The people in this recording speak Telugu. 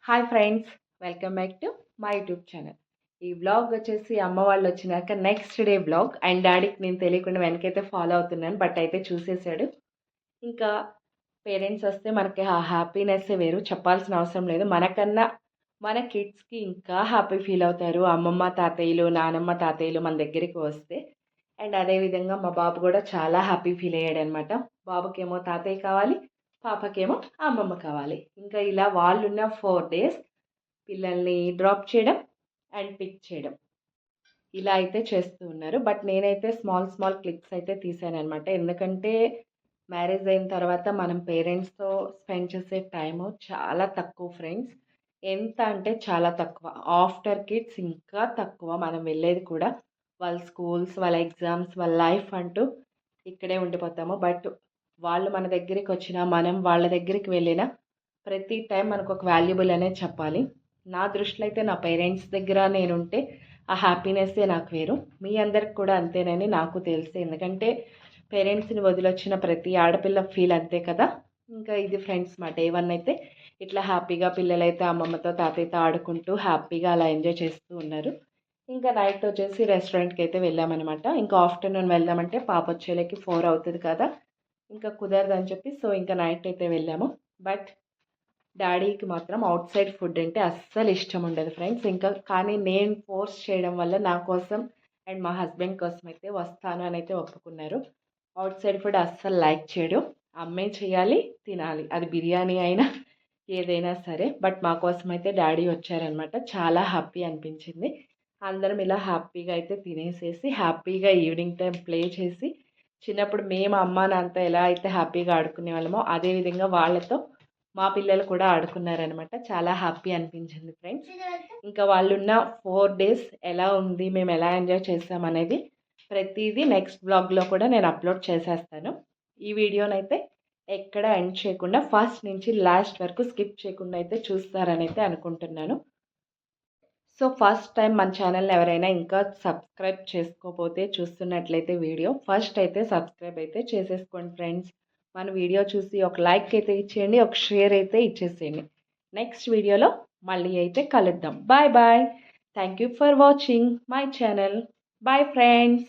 Hi friends, welcome back to my YouTube channel. ఈ వ్లాగ్ వచ్చేసి అమ్మ వాళ్ళు వచ్చినాక నెక్స్ట్ డే వ్లాగ్. అండ్ డాడీకి నేను తెలియకుండా వెనకైతే ఫాలో అవుతున్నాను, బట్ అయితే చూసేసాడు. ఇంకా పేరెంట్స్ వస్తే మనకి ఆ హ్యాపీనెస్ వేరు, చెప్పాల్సిన అవసరం లేదు. మనకన్నా మన కిడ్స్కి ఇంకా హ్యాపీ ఫీల్ అవుతారు అమ్మమ్మ తాతయ్యలు, నానమ్మ తాతయ్యలు మన దగ్గరికి వస్తే. అండ్ అదేవిధంగా మా బాబు కూడా చాలా హ్యాపీ ఫీల్ అయ్యాడు అనమాట. బాబుకేమో తాతయ్య కావాలి, పాపకేమో అమ్మమ్మ కావాలి. ఇంకా ఇలా వాళ్ళున్న 4 days పిల్లల్ని డ్రాప్ చేయడం అండ్ పిక్ చేయడం ఇలా అయితే చేస్తూ ఉన్నారు. బట్ నేనైతే స్మాల్ స్మాల్ క్లిప్స్ అయితే తీసాను అనమాట. ఎందుకంటే మ్యారేజ్ అయిన తర్వాత మనం పేరెంట్స్తో స్పెండ్ చేసే టైము చాలా తక్కువ ఫ్రెండ్స్. ఎంత అంటే చాలా తక్కువ. ఆఫ్టర్ కిడ్స్ ఇంకా తక్కువ మనం వెళ్ళేది కూడా. వాళ్ళ స్కూల్స్, వాళ్ళ ఎగ్జామ్స్, వాళ్ళ లైఫ్ అంటూ ఇక్కడే ఉండిపోతాము. బట్ వాళ్ళు మన దగ్గరికి వచ్చినా, మనం వాళ్ళ దగ్గరికి వెళ్ళినా ప్రతి టైం మనకు ఒక వాల్యుబుల్ అనేది చెప్పాలి. నా దృష్టిలో అయితే నా పేరెంట్స్ దగ్గర నేనుంటే ఆ హ్యాపీనెస్సే నాకు వేరు. మీ అందరికి కూడా అంతేనని నాకు తెలుసు. ఎందుకంటే పేరెంట్స్ని వదిలొచ్చిన ప్రతి ఆడపిల్ల ఫీల్ అంతే కదా. ఇంకా ఇది ఫ్రెండ్స్ మా డే 1 అయితే ఇట్లా హ్యాపీగా పిల్లలైతే అమ్మమ్మతో తాతయ్యతో ఆడుకుంటూ హ్యాపీగా అలా ఎంజాయ్ చేస్తూ ఉన్నారు. ఇంకా నైట్ వచ్చేసి రెస్టారెంట్కి అయితే వెళ్ళామన్నమాట. ఇంకా ఆఫ్టర్నూన్ వెళ్దామంటే పాప వచ్చేలకి 4 అవుతుంది కదా, ఇంకా కుదరదని చెప్పి సో ఇంకా నైట్ అయితే వెళ్ళాము. బట్ డాడీకి మాత్రం అవుట్ సైడ్ ఫుడ్ అంటే అస్సలు ఇష్టం ఉండదు ఫ్రెండ్స్. ఇంకా కానీ నేను ఫోర్స్ చేయడం వల్ల నా కోసం అండ్ మా హస్బెండ్ కోసం అయితే వస్తాను అని అయితే ఒప్పుకున్నారు. అవుట్ సైడ్ ఫుడ్ అస్సలు లైక్ చేయడు. అమ్మే చేయాలి, తినాలి, అది బిర్యానీ అయినా ఏదైనా సరే. బట్ మా కోసం అయితే డాడీ వచ్చారనమాట. చాలా హ్యాపీ అనిపించింది. అందరం ఇలా హ్యాపీగా అయితే తినేసేసి హ్యాపీగా ఈవినింగ్ టైం ప్లే చేసి, చిన్నప్పుడు మేము అమ్మ నాన్నతో ఎలా అయితే హ్యాపీగా ఆడుకునే వాళ్ళమో అదేవిధంగా వాళ్ళతో మా పిల్లలు కూడా ఆడుకున్నారనమాట. చాలా హ్యాపీ అనిపించింది ఫ్రెండ్స్. ఇంకా వాళ్ళున్న 4 days ఎలా ఉంది, మేము ఎలా ఎంజాయ్ చేసామనేది ప్రతిదీ నెక్స్ట్ బ్లాగ్లో కూడా నేను అప్లోడ్ చేసేస్తాను. ఈ వీడియోనైతే ఎక్కడ ఎండ్ చేయకుండా ఫస్ట్ నుంచి లాస్ట్ వరకు స్కిప్ చేయకుండా అయితే చూస్తారని అయితే అనుకుంటున్నాను. సో ఫస్ట్ టైం మన ఛానల్ని ఎవరైనా ఇంకా సబ్స్క్రైబ్ చేసుకోకపోతే చూస్తున్నట్లయితే వీడియో ఫస్ట్ అయితే సబ్స్క్రైబ్ అయితే చేసేసుకోండి ఫ్రెండ్స్. మన వీడియో చూసి ఒక లైక్ అయితే ఇచ్చేయండి, ఒక షేర్ అయితే ఇచ్చేసేయండి. నెక్స్ట్ వీడియోలో మళ్ళీ అయితే కలుద్దాం. Bye bye. Thank you for watching my channel. Bye friends.